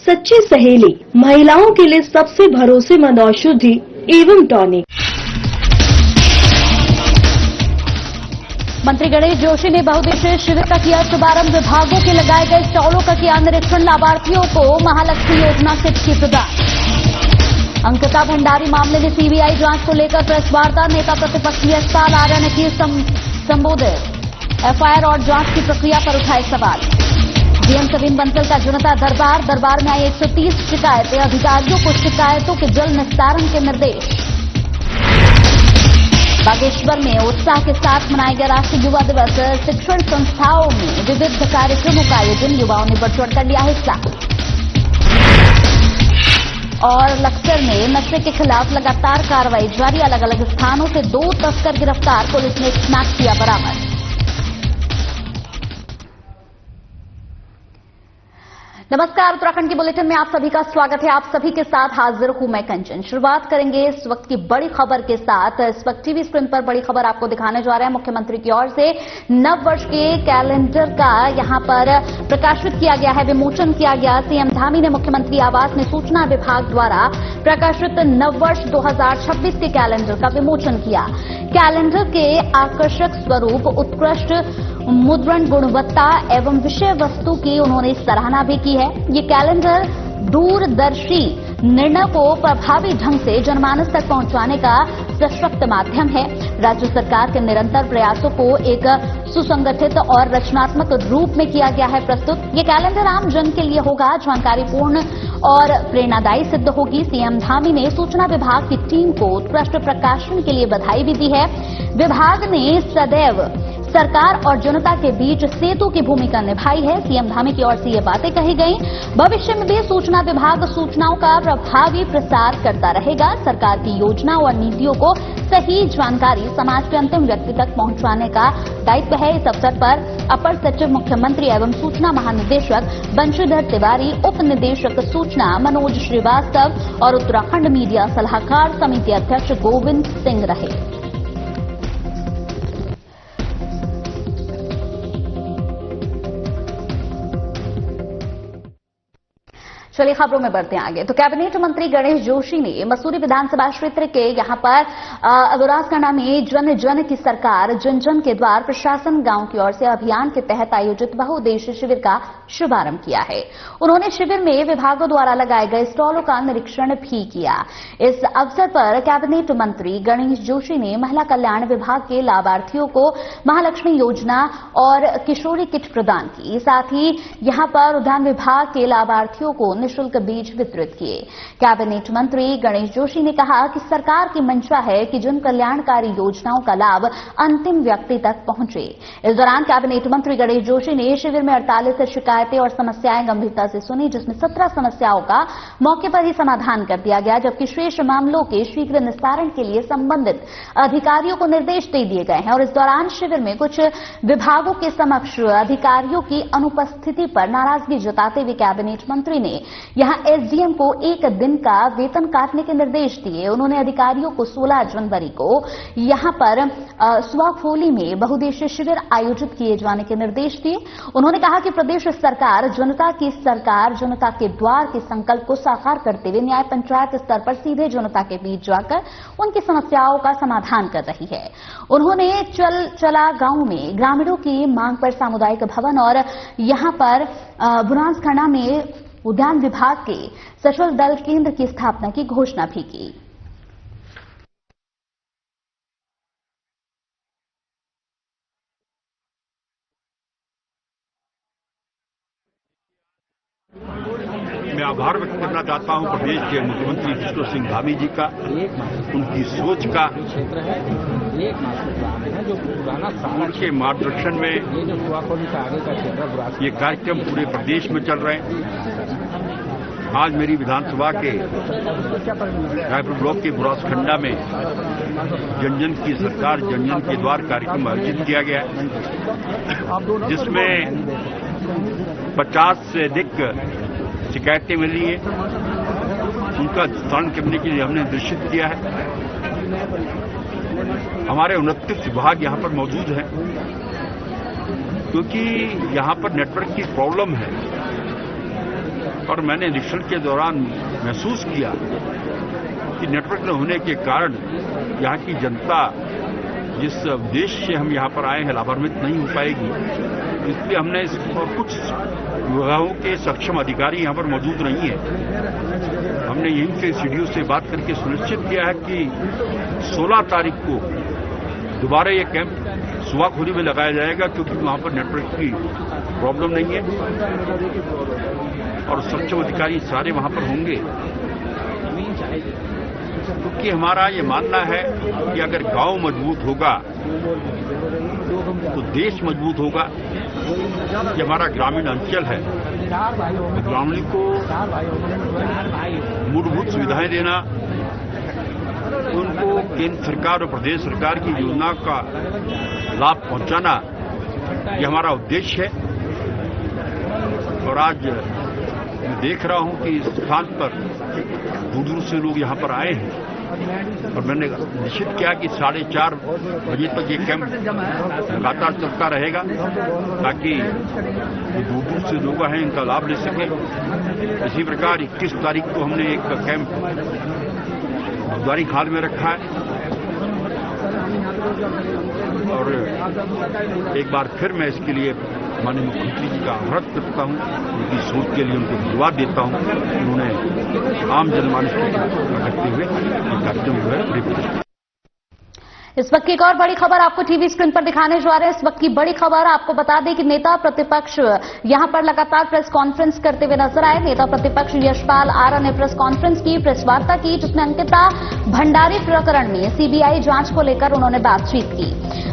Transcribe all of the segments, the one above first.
सच्ची सहेली, महिलाओं के लिए सबसे भरोसेमंद औषधि एवं टॉनिक। मंत्री गणेश जोशी ने बहुउद्देशीय शिविर का किया शुभारंभ। विभागों के लगाए गए स्टॉलों का किया निरीक्षण। लाभार्थियों को महालक्ष्मी योजना किट की प्रदान। अंकिता भंडारी मामले में सीबीआई जांच को लेकर प्रेस वार्ता। नेता प्रतिपक्ष यशपाल आर्य ने की संबोधित। एफआईआर और जांच की प्रक्रिया पर उठाए सवाल। डीएम सविन बंसल का जनता दरबार में आई 130 शिकायतें। अधिकारियों को शिकायतों के जल्द निस्तारण के निर्देश। बागेश्वर में उत्साह के साथ मनाया गया राष्ट्रीय युवा दिवस। शिक्षण संस्थाओं में विविध कार्यक्रमों का आयोजन। युवाओं ने बढ़ चढ़ कर लिया हिस्सा। और लक्सर में नशे के खिलाफ लगातार कार्रवाई जारी। अलग अलग स्थानों से 2 तस्कर गिरफ्तार। पुलिस ने स्नैक किया बरामद। नमस्कार, उत्तराखंड के बुलेटिन में आप सभी का स्वागत है। आप सभी के साथ हाजिर हूं मैं कंचन। शुरुआत करेंगे इस वक्त की बड़ी खबर के साथ। इस वक्त टीवी स्क्रीन पर बड़ी खबर आपको दिखाने जा रहे हैं। मुख्यमंत्री की ओर से नव वर्ष के कैलेंडर का यहां पर प्रकाशित किया गया है, विमोचन किया गया। सीएम धामी ने मुख्यमंत्री आवास में सूचना विभाग द्वारा प्रकाशित नव वर्ष 2026 के कैलेंडर का विमोचन किया। कैलेंडर के आकर्षक स्वरूप, उत्कृष्ट मुद्रण गुणवत्ता एवं विषय वस्तु की उन्होंने सराहना भी की है। ये कैलेंडर दूरदर्शी निर्णय को प्रभावी ढंग से जनमानस तक पहुंचाने का सशक्त माध्यम है। राज्य सरकार के निरंतर प्रयासों को एक सुसंगठित और रचनात्मक रूप में किया गया है प्रस्तुत। ये कैलेंडर आम जन के लिए होगा, जानकारीपूर्ण और प्रेरणादायी सिद्ध होगी। सीएम धामी ने सूचना विभाग की टीम को उत्कृष्ट प्रकाशन के लिए बधाई भी दी है। विभाग ने सदैव सरकार और जनता के बीच सेतु की भूमिका निभाई है। सीएम धामी की ओर से ये बातें कही गई। भविष्य में भी सूचना विभाग सूचनाओं का प्रभावी प्रसार करता रहेगा। सरकार की योजना और नीतियों को सही जानकारी समाज के अंतिम व्यक्ति तक पहुंचाने का दायित्व है। इस अवसर पर अपर सचिव मुख्यमंत्री एवं सूचना महानिदेशक बंशीधर तिवारी, उप निदेशक सूचना मनोज श्रीवास्तव और उत्तराखंड मीडिया सलाहकार समिति अध्यक्ष गोविंद सिंह रहे। चलिए खबरों में बढ़ते हैं आगे। तो कैबिनेट मंत्री गणेश जोशी ने मसूरी विधानसभा क्षेत्र के यहां पर बुरासखंडा में जन जन की सरकार जन जन के द्वार प्रशासन गांव की ओर से अभियान के तहत आयोजित बहुउद्देशीय शिविर का शुभारंभ किया है। उन्होंने शिविर में विभागों द्वारा लगाए गए स्टॉलों का निरीक्षण भी किया। इस अवसर पर कैबिनेट मंत्री गणेश जोशी ने महिला कल्याण विभाग के लाभार्थियों को महालक्ष्मी योजना और किशोरी किट प्रदान की। साथ ही यहां पर उद्यान विभाग के लाभार्थियों को निःशुल्क बीज वितरित किए। कैबिनेट मंत्री गणेश जोशी ने कहा कि सरकार की मंशा है कि जन कल्याणकारी योजनाओं का लाभ अंतिम व्यक्ति तक पहुंचे। इस दौरान कैबिनेट मंत्री गणेश जोशी ने शिविर में 48 शिकायतें और समस्याएं गंभीरता से सुनी, जिसमें 17 समस्याओं का मौके पर ही समाधान कर दिया गया, जबकि शेष मामलों के शीघ्र निस्तारण के लिए संबंधित अधिकारियों को निर्देश दे दिए गए हैं। और इस दौरान शिविर में कुछ विभागों के समक्ष अधिकारियों की अनुपस्थिति पर नाराजगी जताते हुए कैबिनेट मंत्री ने यहां एसडीएम को 1 दिन का वेतन काटने के निर्देश दिए। उन्होंने अधिकारियों को 16 जनवरी को यहां पर स्वाखोली में बहुउद्देशीय शिविर आयोजित किए जाने के निर्देश दिए। उन्होंने कहा कि प्रदेश सरकार जनता की सरकार, जनता के द्वार के संकल्प को साकार करते हुए न्याय पंचायत स्तर पर सीधे जनता के बीच जाकर उनकी समस्याओं का समाधान कर रही है। उन्होंने चला गांव में ग्रामीणों की मांग पर सामुदायिक भवन और यहां पर बुरासखंडा में उद्यान विभाग के सशल दल केंद्र की स्थापना की घोषणा भी की। मैं आभार व्यक्त करना चाहता हूं प्रदेश के मुख्यमंत्री विष्णु सिंह धामी जी का, उनकी सोच का, उनके मार्गदर्शन में ये कार्यक्रम पूरे प्रदेश में चल रहे हैं। आज मेरी विधानसभा के रायपुर ब्लॉक के बुरासखंडा में जन जन की सरकार जन जन के द्वार कार्यक्रम आयोजित किया गया है, जिसमें 50 से अधिक शिकायतें मिली है। उनका निस्तारण करने के लिए हमने निर्देशित किया है। हमारे 29 विभाग यहां पर मौजूद हैं, क्योंकि यहां पर नेटवर्क की प्रॉब्लम है। और मैंने निरीक्षण के दौरान महसूस किया कि नेटवर्क न होने के कारण यहाँ की जनता जिस उद्देश्य से हम यहाँ पर आए हैं लाभान्वित नहीं हो पाएगी। इसलिए हमने और कुछ विभागों के सक्षम अधिकारी यहाँ पर मौजूद नहीं है। हमने यहीं के सीडीओ से बात करके सुनिश्चित किया है कि 16 तारीख को दोबारा ये कैंप सुवाखोरी में लगाया जाएगा, क्योंकि वहाँ पर नेटवर्क की प्रॉब्लम नहीं है और सक्षम अधिकारी सारे वहाँ पर होंगे। क्योंकि हमारा ये मानना है कि अगर गांव मजबूत होगा तो देश मजबूत होगा। ये हमारा ग्रामीण अंचल है, ग्रामीण को मूलभूत सुविधाएं देना, उनको केंद्र सरकार और प्रदेश सरकार की योजना का लाभ पहुंचाना, ये हमारा उद्देश्य है। और आज मैं देख रहा हूं कि इस स्थान पर दूर दूर से लोग यहां पर आए हैं और मैंने निश्चित किया कि 4:30 बजे तक ये कैंप लगातार चलता रहेगा, ताकि दूर दूर से लोग हैं इनका लाभ ले सकें। इसी प्रकार 21 तारीख को हमने एक कैंप बुधवारी खाल में रखा है और एक बार फिर मैं इसके लिए माननीय मुख्यमंत्री जी का आभार करता हूं, उनकी सोच के लिए उनको धन्यवाद देता हूं। उन्होंने आम जनमानस को रखते हुए ये कार्यक्रम जो है पूरी। इस वक्त की एक और बड़ी खबर आपको टीवी स्क्रीन पर दिखाने जा रहे हैं। इस वक्त की बड़ी खबर आपको बता दें कि नेता प्रतिपक्ष यहां पर लगातार प्रेस कॉन्फ्रेंस करते हुए नजर आए। नेता प्रतिपक्ष यशपाल आर्य ने प्रेस कॉन्फ्रेंस की, प्रेस वार्ता की, जिसमें अंकिता भंडारी प्रकरण में सीबीआई जांच को लेकर उन्होंने बातचीत की।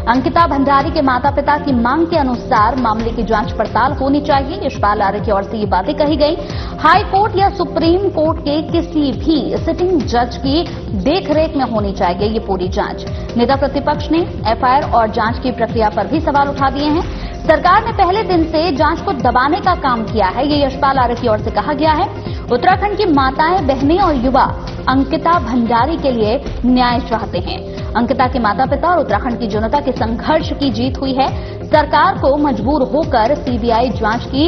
अंकिता भंडारी के माता पिता की मांग के अनुसार मामले की जांच पड़ताल होनी चाहिए। यशपाल आर्य की ओर से ये बातें कही गई। हाई कोर्ट या सुप्रीम कोर्ट के किसी भी सिटिंग जज की देखरेख में होनी चाहिए ये पूरी जांच। नेता प्रतिपक्ष ने एफआईआर और जांच की प्रक्रिया पर भी सवाल उठा दिए हैं। सरकार ने पहले दिन से जांच को दबाने का काम किया है, ये यशपाल आर्य की ओर से कहा गया है। उत्तराखंड की माताएं, बहनें और युवा अंकिता भंडारी के लिए न्याय चाहते हैं। अंकिता के माता पिता और उत्तराखंड की जनता के संघर्ष की जीत हुई है। सरकार को मजबूर होकर सीबीआई जांच की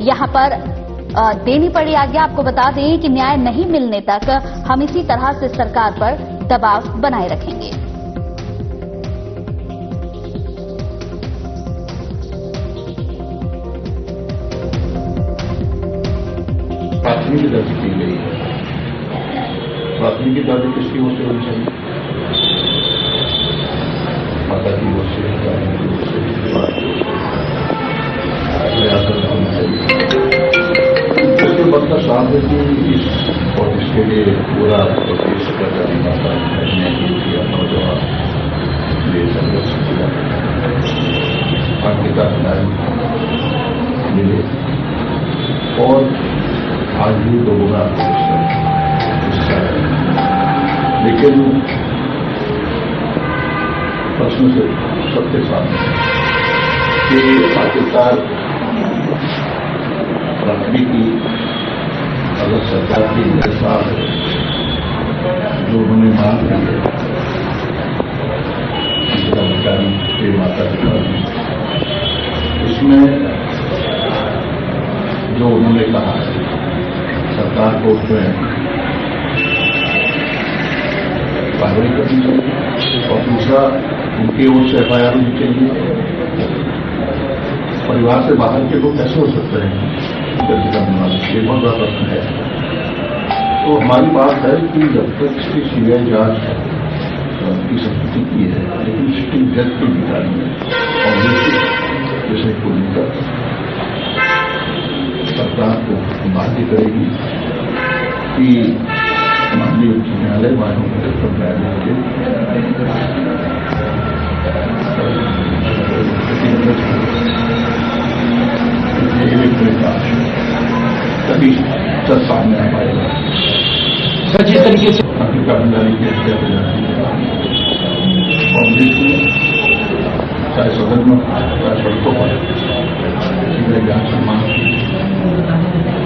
यहां पर देनी पड़ी आज्ञा। आपको बता दें कि न्याय नहीं मिलने तक हम इसी तरह से सरकार पर दबाव बनाए रखेंगे। प्राथमिकी दर्ज की गई है। प्राथमिकी दर्ज किसकी ओर से होनी चाहिए? माता की ओर से, की ओर से, प्रयास होनी चाहिए। उसके मतलब साफ है कि इस और इसके लिए पूरा प्रदेश का जारी माता किया, नौजवान ये संघर्ष किया, अंकिता भंडारी मिले और आज भी दोगुना हिस्सा है। लेकिन प्रश्न से सबके सामने कि आखिरकार प्राथमिकी अगर सरकार की इंतजार है जो उन्होंने मांग की है जिलाधिकारी के माता पिता, इसमें जो उन्होंने कहा है सरकार को उसमें कार्रवाई करनी चाहिए और दूसरा उनकी ओर से एफआईआर होनी चाहिए। परिवार से बाहर के लोग कैसे हो सकते हैं? ये बहुत बड़ा प्रश्न है। तो हमारी बात है कि जब तक इसकी सीबीआई जांच की संस्कृति की है, लेकिन सिटिंग जज की निगरानी है और विषय को लेकर सरकार को बाध्य करेगी कि माननीय उच्च न्यायालय, माननीय उच्चतम न्यायालय के तभी सच सामने आ पाएगा। जिस तरीके से अंकिता भंडारी की हत्या हो जाती है कांग्रेस में, चाहे सदन में, चाहे सड़कों पर सीबीआई जांच की मांग की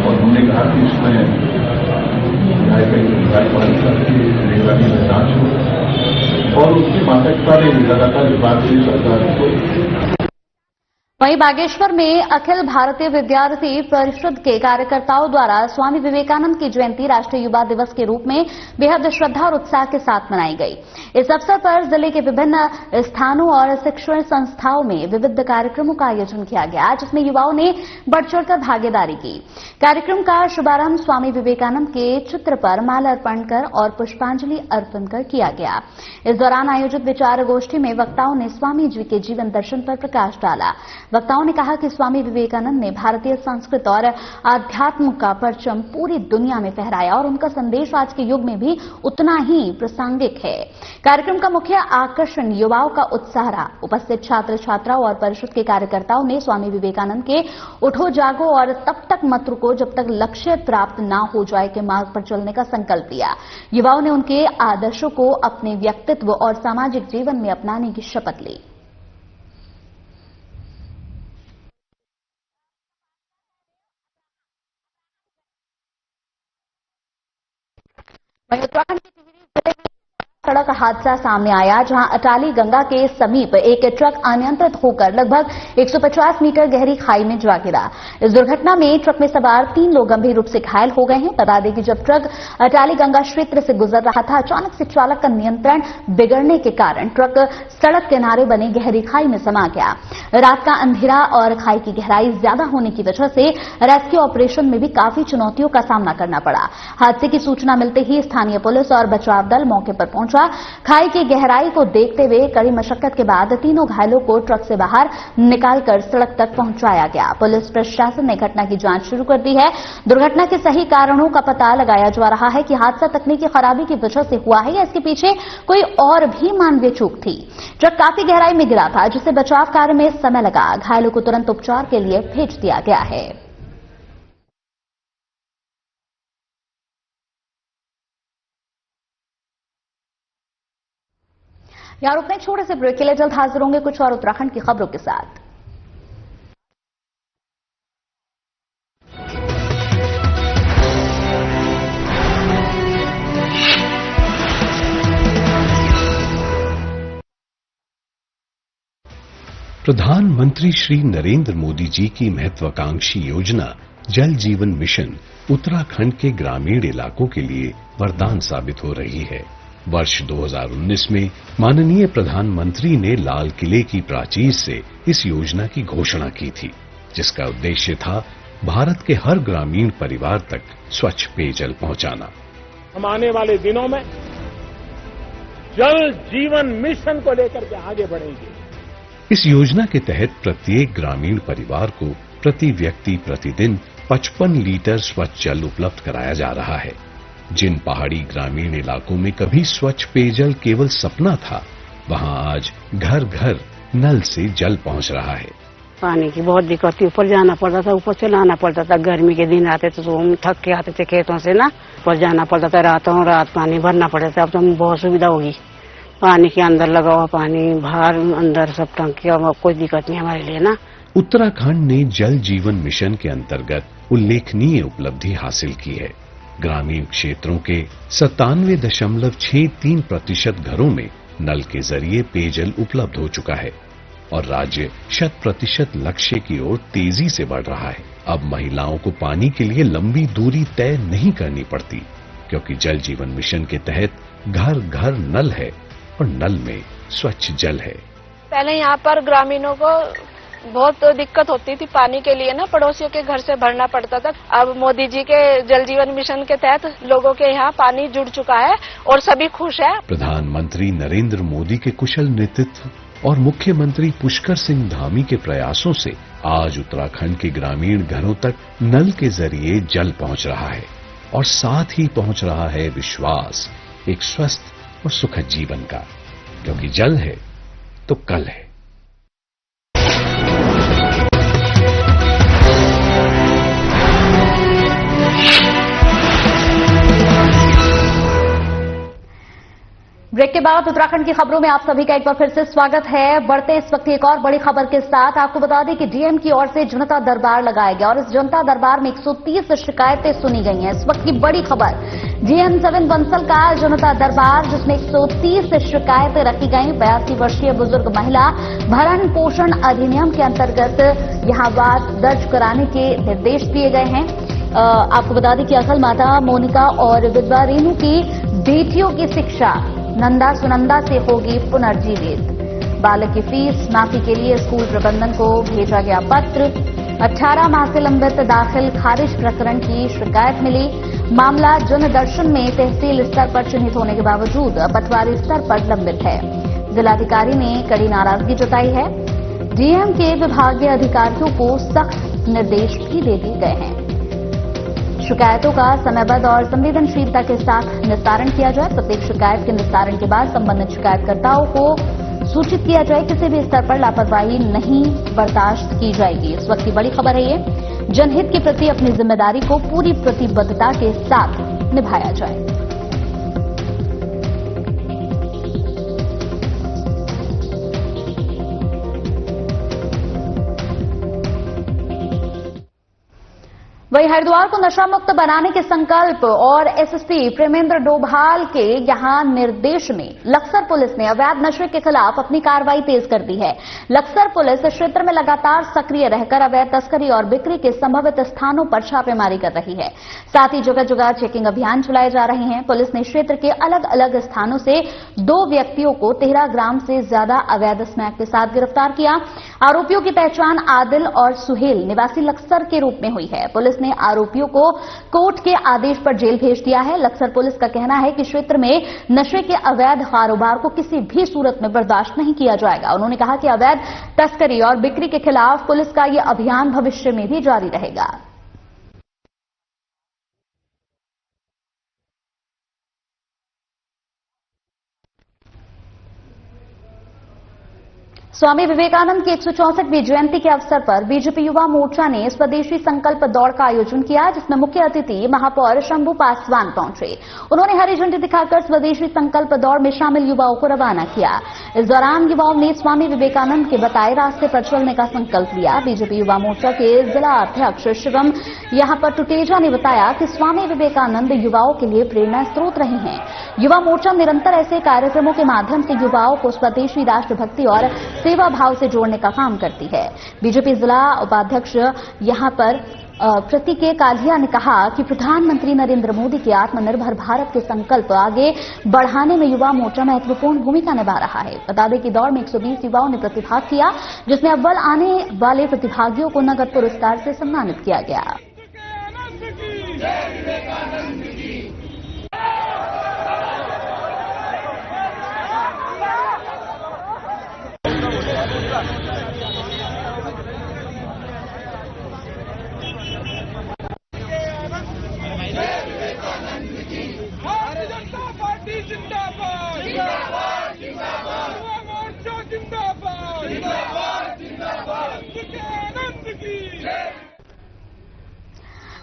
और उन्होंने कहा कि इसमें न्यायपालिका की निगरानी में जांच हो और उसकी माता पिता ने लगातार इस बात से सरकार को वहीं बागेश्वर में अखिल भारतीय विद्यार्थी परिषद के कार्यकर्ताओं द्वारा स्वामी विवेकानंद की जयंती राष्ट्रीय युवा दिवस के रूप में बेहद श्रद्धा और उत्साह के साथ मनाई गई। इस अवसर पर जिले के विभिन्न स्थानों और शिक्षण संस्थाओं में विविध कार्यक्रमों का आयोजन किया गया, जिसमें युवाओं ने बढ़ चढ़कर भागीदारी की। कार्यक्रम का शुभारंभ स्वामी विवेकानंद के चित्र पर माला अर्पण कर और पुष्पांजलि अर्पण कर किया गया। इस दौरान आयोजित विचार गोष्ठी में वक्ताओं ने स्वामी जी के जीवन दर्शन पर प्रकाश डाला। वक्ताओं ने कहा कि स्वामी विवेकानंद ने भारतीय संस्कृति और आध्यात्म का परचम पूरी दुनिया में फहराया और उनका संदेश आज के युग में भी उतना ही प्रासंगिक है। कार्यक्रम का मुख्य आकर्षण युवाओं का उत्साह रहा। उपस्थित छात्र छात्राओं और परिषद के कार्यकर्ताओं ने स्वामी विवेकानंद के उठो जागो और तब तक मत रुको जब तक लक्ष्य प्राप्त न हो जाए के मार्ग पर चलने का संकल्प लिया। युवाओं ने उनके आदर्शों को अपने व्यक्तित्व और सामाजिक जीवन में अपनाने की शपथ ली। वहीं उत्तराखंड के टिहरी जिले में सड़क हादसा सामने आया, जहां अटाली गंगा के समीप एक ट्रक अनियंत्रित होकर लगभग 150 मीटर गहरी खाई में जा गिरा। इस दुर्घटना में ट्रक में सवार 3 लोग गंभीर रूप से घायल हो गए हैं। बता दें कि जब ट्रक अटाली गंगा क्षेत्र से गुजर रहा था, अचानक से चालक का नियंत्रण बिगड़ने के कारण ट्रक सड़क किनारे बनी गहरी खाई में समा गया। रात का अंधेरा और खाई की गहराई ज्यादा होने की वजह से रेस्क्यू ऑपरेशन में भी काफी चुनौतियों का सामना करना पड़ा। हादसे की सूचना मिलते ही स्थानीय पुलिस और बचाव दल मौके पर पहुंचा। खाई की गहराई को देखते हुए कड़ी मशक्कत के बाद तीनों घायलों को ट्रक से बाहर निकालकर सड़क तक पहुंचाया गया। पुलिस प्रशासन ने घटना की जांच शुरू कर दी है। दुर्घटना के सही कारणों का पता लगाया जा रहा है कि हादसा तकनीकी खराबी की वजह से हुआ है या इसके पीछे कोई और भी मानवीय चूक थी। ट्रक काफी गहराई में गिरा था, जिससे बचाव कार्य में समय लगा। घायलों को तुरंत उपचार के लिए भेज दिया गया है। यहाँ रुकने छोटे से ब्रेक के लिए जल्द हाजिर होंगे कुछ और उत्तराखंड की खबरों के साथ। प्रधानमंत्री श्री नरेंद्र मोदी जी की महत्वाकांक्षी योजना जल जीवन मिशन उत्तराखंड के ग्रामीण इलाकों के लिए वरदान साबित हो रही है। वर्ष 2019 में माननीय प्रधानमंत्री ने लाल किले की प्राचीर से इस योजना की घोषणा की थी, जिसका उद्देश्य था भारत के हर ग्रामीण परिवार तक स्वच्छ पेयजल पहुंचाना। हम आने वाले दिनों में जल जीवन मिशन को लेकर के आगे बढ़ेंगे। इस योजना के तहत प्रत्येक ग्रामीण परिवार को प्रति व्यक्ति प्रतिदिन 55 लीटर स्वच्छ जल उपलब्ध कराया जा रहा है। जिन पहाड़ी ग्रामीण इलाकों में कभी स्वच्छ पेयजल केवल सपना था, वहां आज घर घर नल से जल पहुंच रहा है। पानी की बहुत दिक्कत थी, ऊपर जाना पड़ता था, ऊपर से लाना पड़ता था। गर्मी के दिन आते थे तो हम थक के आते थे खेतों से ना, ऊपर जाना पड़ता था, रातों रात पानी भरना पड़ता था। अब तो बहुत सुविधा होगी, पानी के अंदर लगा हुआ पानी बाहर अंदर सब टंकी, अब कोई दिक्कत नहीं हमारे लिए ना। उत्तराखंड ने जल जीवन मिशन के अंतर्गत उल्लेखनीय उपलब्धि हासिल की है। ग्रामीण क्षेत्रों के 97.63% घरों में नल के जरिए पेयजल उपलब्ध हो चुका है और राज्य 100% लक्ष्य की ओर तेजी से बढ़ रहा है। अब महिलाओं को पानी के लिए लंबी दूरी तय नहीं करनी पड़ती, क्योंकि जल जीवन मिशन के तहत घर घर नल है और नल में स्वच्छ जल है। पहले यहाँ पर ग्रामीणों को बहुत दिक्कत होती थी पानी के लिए ना, पड़ोसियों के घर से भरना पड़ता था। अब मोदी जी के जल जीवन मिशन के तहत लोगों के यहाँ पानी जुड़ चुका है और सभी खुश है। प्रधानमंत्री नरेंद्र मोदी के कुशल नेतृत्व और मुख्यमंत्री पुष्कर सिंह धामी के प्रयासों से आज उत्तराखंड के ग्रामीण घरों तक नल के जरिए जल पहुंच रहा है और साथ ही पहुंच रहा है विश्वास एक स्वस्थ और सुखद जीवन का, क्योंकि जल है तो कल है। ब्रेक के बाद उत्तराखंड की खबरों में आप सभी का एक बार फिर से स्वागत है। बढ़ते इस वक्त एक और बड़ी खबर के साथ आपको बता दें कि डीएम की ओर से जनता दरबार लगाया गया और इस जनता दरबार में 130 शिकायतें सुनी गई हैं। इस वक्त की बड़ी खबर, डीएम 7 बंसल का जनता दरबार जिसमें 130 शिकायतें रखी गई। 82 वर्षीय बुजुर्ग महिला भरण पोषण अधिनियम के अंतर्गत यहां बात दर्ज कराने के निर्देश दिए गए हैं। आपको बता दें कि अकल माता मोनिका और विधवा रेणु की बेटियों की शिक्षा नंदा सुनंदा से होगी पुनर्जीवित। बालक की फीस माफी के लिए स्कूल प्रबंधन को भेजा गया पत्र। 18 माह से लंबित दाखिल खारिज प्रकरण की शिकायत मिली। मामला जन दर्शन में तहसील स्तर पर चिन्हित होने के बावजूद पटवारी स्तर पर लंबित है। जिलाधिकारी ने कड़ी नाराजगी जताई है। डीएम के विभागीय अधिकारियों को सख्त निर्देश भी दे दिए गए हैं। शिकायतों का समयबद्ध और संवेदनशीलता के साथ निस्तारण किया जाए। प्रत्येक शिकायत के निस्तारण के बाद संबंधित शिकायतकर्ताओं को सूचित किया जाए। किसी भी स्तर पर लापरवाही नहीं बर्दाश्त की जाएगी। इस वक्त की बड़ी खबर है ये, जनहित के प्रति अपनी जिम्मेदारी को पूरी प्रतिबद्धता के साथ निभाया जाए। वहीं हरिद्वार को नशा मुक्त बनाने के संकल्प और एसएसपी प्रेमेंद्र डोभाल के यहां निर्देश में लक्सर पुलिस ने अवैध नशे के खिलाफ अपनी कार्रवाई तेज कर दी है। लक्सर पुलिस इस क्षेत्र में लगातार सक्रिय रहकर अवैध तस्करी और बिक्री के संभावित स्थानों पर छापेमारी कर रही है। साथ ही जगह जगह चेकिंग अभियान चलाए जा रहे हैं। पुलिस ने क्षेत्र के अलग अलग स्थानों से 2 व्यक्तियों को 13 ग्राम से ज्यादा अवैध स्मैक के साथ गिरफ्तार किया। आरोपियों की पहचान आदिल और सुहेल निवासी लक्सर के रूप में हुई है। पुलिस ने आरोपियों को कोर्ट के आदेश पर जेल भेज दिया है। लक्सर पुलिस का कहना है कि क्षेत्र में नशे के अवैध कारोबार को किसी भी सूरत में बर्दाश्त नहीं किया जाएगा। उन्होंने कहा कि अवैध तस्करी और बिक्री के खिलाफ पुलिस का यह अभियान भविष्य में भी जारी रहेगा। स्वामी विवेकानंद की 164वीं जयंती के अवसर पर बीजेपी युवा मोर्चा ने स्वदेशी संकल्प दौड़ का आयोजन किया, जिसमें मुख्य अतिथि महापौर शंभू पासवान पहुंचे। उन्होंने हरी झंडी दिखाकर स्वदेशी संकल्प दौड़ में शामिल युवाओं को रवाना किया। इस दौरान युवाओं ने स्वामी विवेकानंद के बताए रास्ते पर चलने का संकल्प लिया। बीजेपी युवा मोर्चा के जिला अध्यक्ष शिवम यहां पर टुटेजा ने बताया कि स्वामी विवेकानंद युवाओं के लिए प्रेरणा स्रोत रहे हैं। युवा मोर्चा निरंतर ऐसे कार्यक्रमों के माध्यम से युवाओं को स्वदेशी राष्ट्रभक्ति और सेवा भाव से जोड़ने का काम करती है। बीजेपी जिला उपाध्यक्ष यहां पर प्रतीके कालिया ने कहा कि प्रधानमंत्री नरेंद्र मोदी के आत्मनिर्भर भारत के संकल्प आगे बढ़ाने में युवा मोर्चा महत्वपूर्ण भूमिका निभा रहा है। बता दें कि दौड़ में 120 युवाओं ने प्रतिभाग किया, जिसमें अव्वल आने वाले प्रतिभागियों को नगद पुरस्कार से सम्मानित किया गया।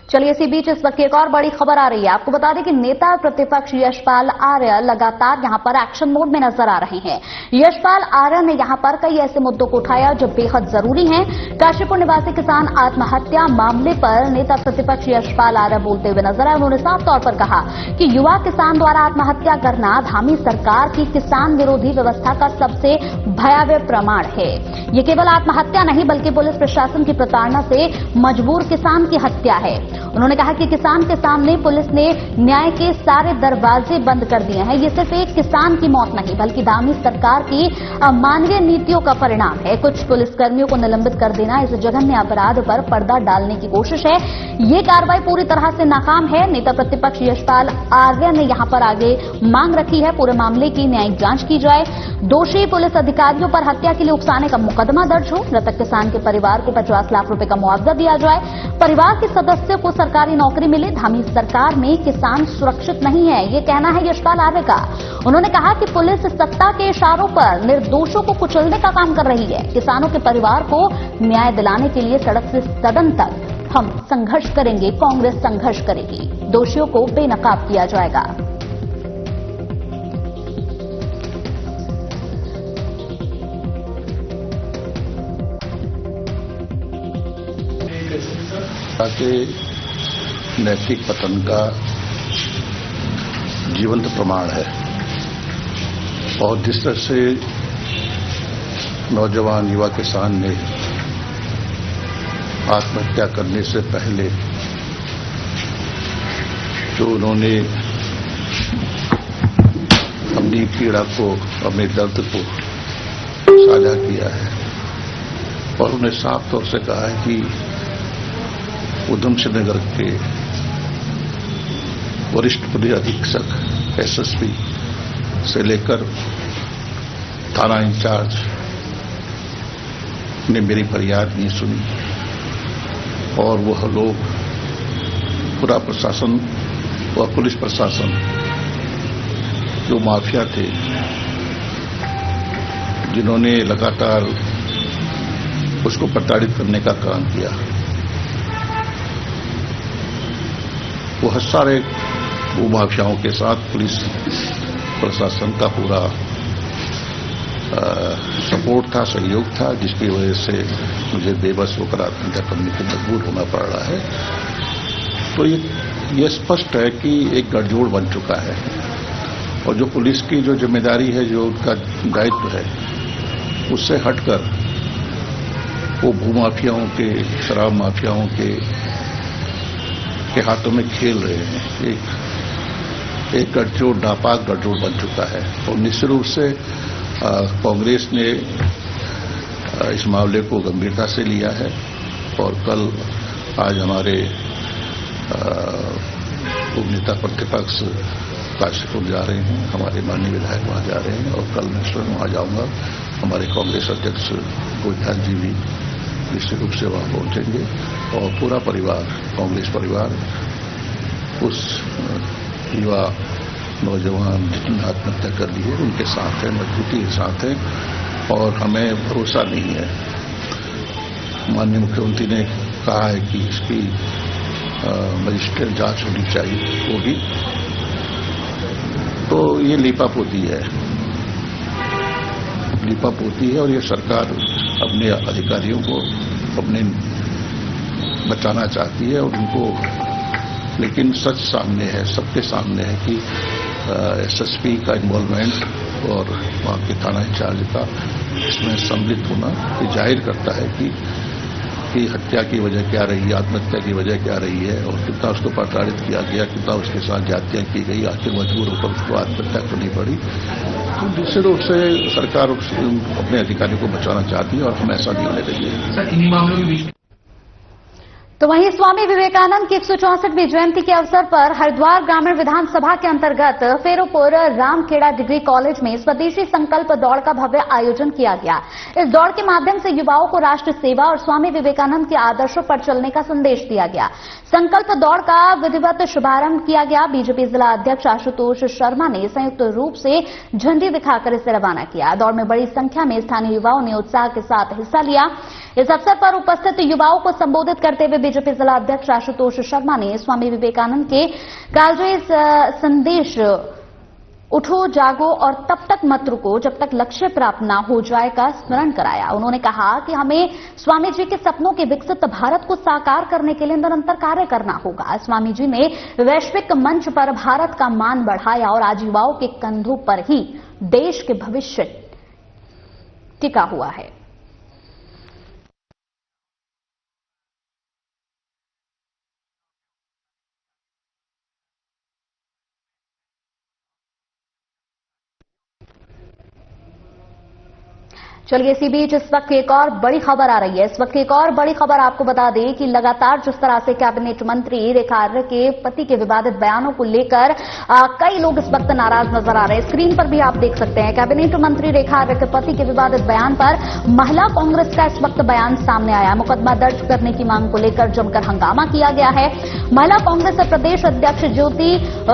चलिए इसी बीच इस वक्त एक और बड़ी खबर आ रही है। आपको बता दें कि नेता प्रतिपक्ष यशपाल आर्य लगातार यहां पर एक्शन मोड में नजर आ रहे हैं। यशपाल आर्य ने यहां पर कई ऐसे मुद्दों को उठाया जो बेहद जरूरी हैं। काशीपुर निवासी किसान आत्महत्या मामले पर नेता प्रतिपक्ष यशपाल आर्य बोलते हुए नजर आए। उन्होंने साफ तौर पर कहा कि युवा किसान द्वारा आत्महत्या करना धामी सरकार की किसान विरोधी व्यवस्था का सबसे भयावह प्रमाण है। ये केवल आत्महत्या नहीं बल्कि पुलिस प्रशासन की प्रताड़ना से मजबूर किसान की हत्या है। उन्होंने कहा कि किसान के सामने पुलिस ने न्याय के सारे दरवाजे बंद कर दिए हैं। ये सिर्फ एक किसान की मौत नहीं बल्कि दामी सरकार की अमानवीय नीतियों का परिणाम है। कुछ पुलिसकर्मियों को निलंबित कर देना इस जघन्य अपराध पर पर्दा डालने की कोशिश है। ये कार्रवाई पूरी तरह से नाकाम है। नेता प्रतिपक्ष यशपाल आर्य ने यहां पर आगे मांग रखी है पूरे मामले की न्यायिक जांच की जाए। दोषी पुलिस अधिकारियों पर हत्या के लिए उकसाने का मुकदमा दर्ज हो। मृतक किसान के परिवार को 50 लाख रुपए का मुआवजा दिया जाए। परिवार के सदस्यों को सरकारी नौकरी मिले। धामी सरकार में किसान सुरक्षित नहीं है, ये कहना है यशपाल आर्य का। उन्होंने कहा कि पुलिस सत्ता के इशारों पर निर्दोषों को कुचलने का काम कर रही है। किसानों के परिवार को न्याय दिलाने के लिए सड़क से सदन तक हम संघर्ष करेंगे, कांग्रेस संघर्ष करेगी। दोषियों को बेनकाब किया जाएगा। के नैतिक पतन का जीवंत प्रमाण है और जिस तरह से नौजवान युवा किसान ने आत्महत्या करने से पहले जो उन्होंने अपनी पीड़ा को, अपने दर्द को साझा किया है और उन्हें साफ तौर से कहा है कि उधमसिंह नगर के वरिष्ठ पुलिस अधीक्षक एसएसपी से लेकर थाना इंचार्ज ने मेरी फरियाद नहीं सुनी और वह लोग, पूरा प्रशासन व पुलिस प्रशासन जो माफिया थे, जिन्होंने लगातार उसको प्रताड़ित करने का काम किया, वह सारे वो माफियाओं के साथ पुलिस प्रशासन का पूरा सपोर्ट था, सहयोग था, जिसकी वजह से मुझे बेबस होकर आत्महत्या करने को मजबूर होना पड़ रहा है। तो ये स्पष्ट है कि एक गठजोड़ बन चुका है और जो पुलिस की जो जिम्मेदारी है, जो उनका दायित्व है, उससे हटकर वो भूमाफियाओं के, शराब माफियाओं के हाथों में खेल रहे हैं। एक गठजोड़, नापाक गठजोड़ बन चुका है और निश्चित रूप से कांग्रेस ने इस मामले को गंभीरता से लिया है और आज हमारे उपनेता प्रतिपक्ष काशीपुर जा रहे हैं, हमारे माननीय विधायक वहां जा रहे हैं और कल मैं स्वयं वहां जाऊंगा। हमारे कांग्रेस अध्यक्ष गोविंद जी भी निश्चित रूप से वहां पहुंचेंगे और पूरा परिवार, कांग्रेस परिवार, उस युवा नौजवान जिसने आत्महत्या कर ली है उनके साथ है, मजबूती के साथ है और हमें भरोसा नहीं है। माननीय मुख्यमंत्री ने कहा है कि इसकी मजिस्ट्रेट जांच होगी, तो ये लीपापोती है और ये सरकार अपने अधिकारियों को बचाना चाहती है और उनको, लेकिन सच सामने है, सबके सामने है कि एसएसपी का इन्वॉल्वमेंट और वहां के थाना इंचार्ज का इसमें सम्मिलित होना ये जाहिर करता है कि हत्या की वजह क्या रही है, आत्महत्या की वजह क्या रही है और कितना उसको प्रताड़ित किया गया, कितना उसके साथ ज्यादतियां की गई, आखिर मजबूर होकर उसको आत्महत्या करनी पड़ी। तो दूसरे रूप से सरकार अपने अधिकारियों को बचाना चाहती है और हम ऐसा नहीं होने देंगे। तो वहीं स्वामी विवेकानंद की 164वीं जयंती के अवसर पर हरिद्वार ग्रामीण विधानसभा के अंतर्गत फेरोपुर रामखेड़ा डिग्री कॉलेज में स्वदेशी संकल्प दौड़ का भव्य आयोजन किया गया। इस दौड़ के माध्यम से युवाओं को राष्ट्र सेवा और स्वामी विवेकानंद के आदर्शों पर चलने का संदेश दिया गया। संकल्प दौड़ का विधिवत शुभारंभ किया गया। बीजेपी जिला अध्यक्ष आशुतोष शर्मा ने संयुक्त रूप से झंडी दिखाकर इसे रवाना किया। दौड़ में बड़ी संख्या में स्थानीय युवाओं ने उत्साह के साथ हिस्सा लिया। इस अवसर पर उपस्थित युवाओं को संबोधित करते हुए बीजेपी जिला अध्यक्ष आशुतोष शर्मा ने स्वामी विवेकानंद के कालजयी संदेश उठो जागो और तब तक मत रुको जब तक लक्ष्य प्राप्त न हो जाए का स्मरण कराया। उन्होंने कहा कि हमें स्वामी जी के सपनों के विकसित भारत को साकार करने के लिए निरंतर कार्य करना होगा। स्वामी जी ने वैश्विक मंच पर भारत का मान बढ़ाया और आज युवाओं के कंधों पर ही देश के भविष्य टिका हुआ है। चलिए इसी बीच इस वक्त एक और बड़ी खबर आ रही है। इस वक्त एक और बड़ी खबर आपको बता दें कि लगातार जिस तरह से कैबिनेट मंत्री रेखा आर्य के पति के विवादित बयानों को लेकर कई लोग इस वक्त नाराज नजर आ रहे हैं। स्क्रीन पर भी आप देख सकते हैं कैबिनेट मंत्री रेखा आर्य के पति के विवादित बयान पर महिला कांग्रेस का इस वक्त बयान सामने आया। मुकदमा दर्ज करने की मांग को लेकर जमकर हंगामा किया गया है। महिला कांग्रेस प्रदेश अध्यक्ष ज्योति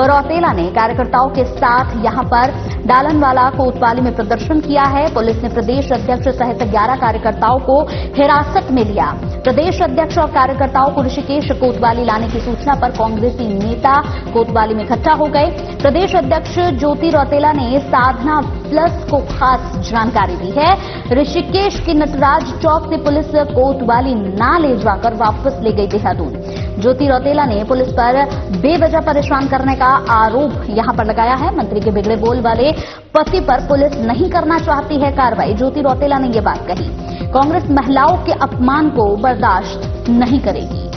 रौतेला ने कार्यकर्ताओं के साथ यहां पर डालनवाला कोतवाली में प्रदर्शन किया है। पुलिस ने प्रदेश अध्यक्ष सहित 11 कार्यकर्ताओं को हिरासत में लिया। प्रदेश अध्यक्ष और कार्यकर्ताओं को ऋषिकेश कोतवाली लाने की सूचना पर कांग्रेसी नेता कोतवाली में इकट्ठा हो गए। प्रदेश अध्यक्ष ज्योति रौतेला ने साधना प्लस को खास जानकारी दी है। ऋषिकेश के नटराज चौक से पुलिस कोतवाली ना ले जाकर वापस ले गई देहरादून। ज्योति रौतेला ने पुलिस पर बेवजह परेशान करने का आरोप यहां पर लगाया है। मंत्री के बिगड़े बोल वाले पति पर पुलिस नहीं करना चाहती है कार्रवाई। ज्योति रौतेला ने यह बात कही। कांग्रेस महिलाओं के अपमान को बर्दाश्त नहीं करेगी।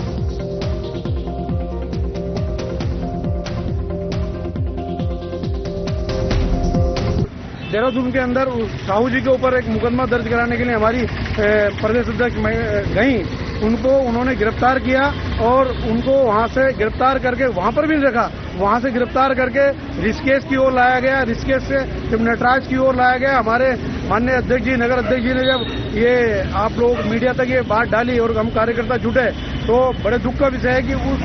देहरादून के अंदर साहू जी के ऊपर एक मुकदमा दर्ज कराने के लिए हमारी प्रदेश अध्यक्ष गई, उन्होंने गिरफ्तार किया और उनको वहां से गिरफ्तार करके वहां पर भी रखा, वहां से गिरफ्तार करके ऋषिकेश की ओर लाया गया। ऋषिकेश से जब नटराज की ओर लाया गया, हमारे माननीय अध्यक्ष जी, नगर अध्यक्ष जी ने जब ये आप लोग मीडिया तक ये बात डाली और हम कार्यकर्ता जुटे, तो बड़े दुख का विषय है कि उस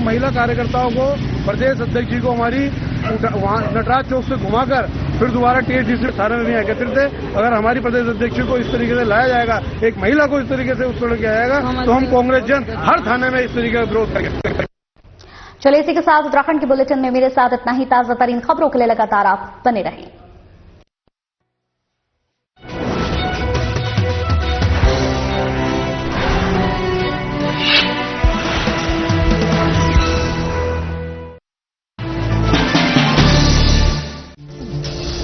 महिला कार्यकर्ताओं को प्रदेश अध्यक्ष जी को हमारी वहां नटराज चौक से घुमाकर फिर दोबारा टीएचडीसी थाने में एकत्रित है। अगर हमारी प्रदेश अध्यक्ष को इस तरीके से लाया जाएगा, एक महिला को इस तरीके से उत्पीड़न किया जाएगा, तो हम कांग्रेस जन हर थाने में इस तरीके का विरोध करेंगे। चलिए इसी के साथ उत्तराखंड के बुलेटिन में मेरे साथ इतना ही। ताजा तरीन खबरों के लिए लगातार आप बने रहें।